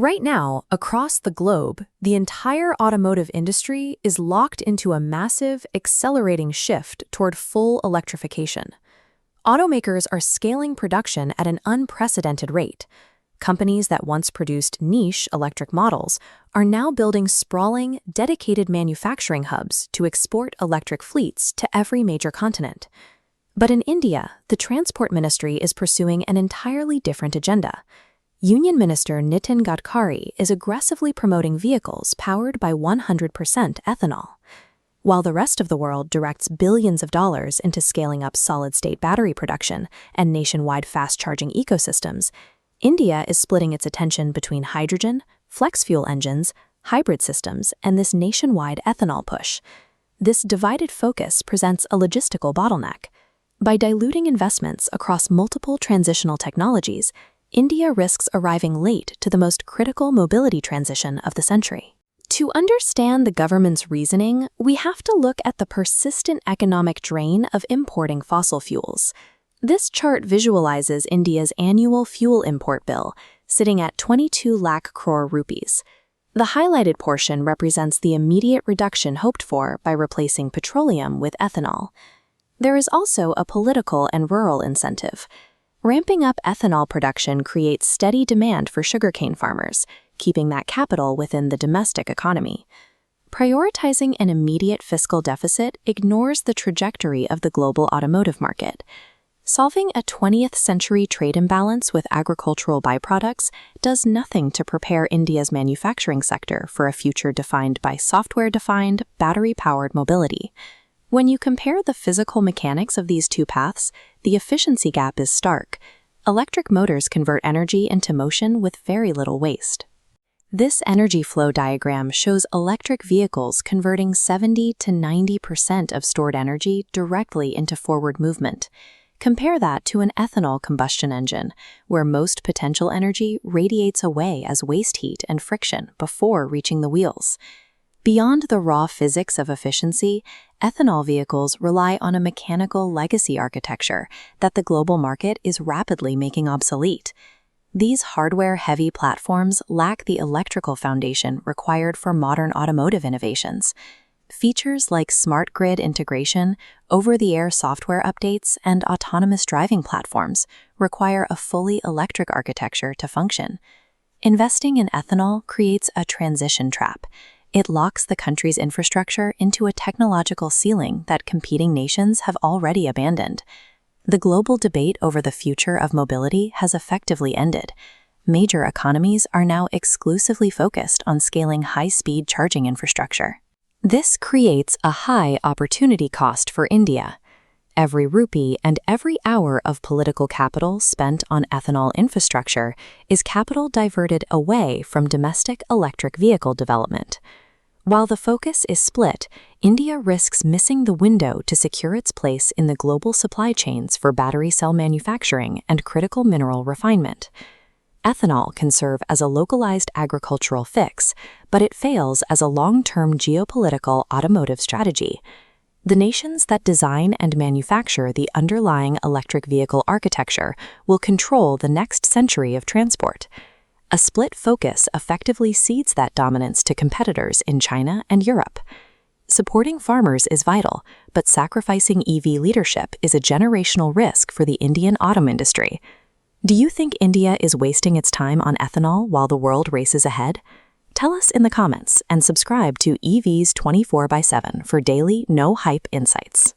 Right now, across the globe, the entire automotive industry is locked into a massive, accelerating shift toward full electrification. Automakers are scaling production at an unprecedented rate. Companies that once produced niche electric models are now building sprawling, dedicated manufacturing hubs to export electric fleets to every major continent. But in India, the Transport Ministry is pursuing an entirely different agenda. Union Minister Nitin Gadkari is aggressively promoting vehicles powered by 100% ethanol. While the rest of the world directs billions of dollars into scaling up solid-state battery production and nationwide fast-charging ecosystems, India is splitting its attention between hydrogen, flex-fuel engines, hybrid systems, and this nationwide ethanol push. This divided focus presents a logistical bottleneck. By diluting investments across multiple transitional technologies, India risks arriving late to the most critical mobility transition of the century. To understand the government's reasoning, we have to look at the persistent economic drain of importing fossil fuels. This chart visualizes India's annual fuel import bill, sitting at 22 lakh crore rupees. The highlighted portion represents the immediate reduction hoped for by replacing petroleum with ethanol. There is also a political and rural incentive. Ramping up ethanol production creates steady demand for sugarcane farmers, keeping that capital within the domestic economy. Prioritizing an immediate fiscal deficit ignores the trajectory of the global automotive market. Solving a 20th-century trade imbalance with agricultural byproducts does nothing to prepare India's manufacturing sector for a future defined by software-defined, battery-powered mobility. When you compare the physical mechanics of these two paths, the efficiency gap is stark. Electric motors convert energy into motion with very little waste. This energy flow diagram shows electric vehicles converting 70 to 90% of stored energy directly into forward movement. Compare that to an ethanol combustion engine, where most potential energy radiates away as waste heat and friction before reaching the wheels. Beyond the raw physics of efficiency, ethanol vehicles rely on a mechanical legacy architecture that the global market is rapidly making obsolete. These hardware-heavy platforms lack the electrical foundation required for modern automotive innovations. Features like smart grid integration, over-the-air software updates, and autonomous driving platforms require a fully electric architecture to function. Investing in ethanol creates a transition trap. It locks the country's infrastructure into a technological ceiling that competing nations have already abandoned. The global debate over the future of mobility has effectively ended. Major economies are now exclusively focused on scaling high-speed charging infrastructure. This creates a high opportunity cost for India. Every rupee and every hour of political capital spent on ethanol infrastructure is capital diverted away from domestic electric vehicle development. While the focus is split, India risks missing the window to secure its place in the global supply chains for battery cell manufacturing and critical mineral refinement. Ethanol can serve as a localized agricultural fix, but it fails as a long-term geopolitical automotive strategy. The nations that design and manufacture the underlying electric vehicle architecture will control the next century of transport. A split focus effectively cedes that dominance to competitors in China and Europe. Supporting farmers is vital, but sacrificing EV leadership is a generational risk for the Indian auto industry. Do you think India is wasting its time on ethanol while the world races ahead? Tell us in the comments and subscribe to EVs 24/7 for daily, no-hype insights.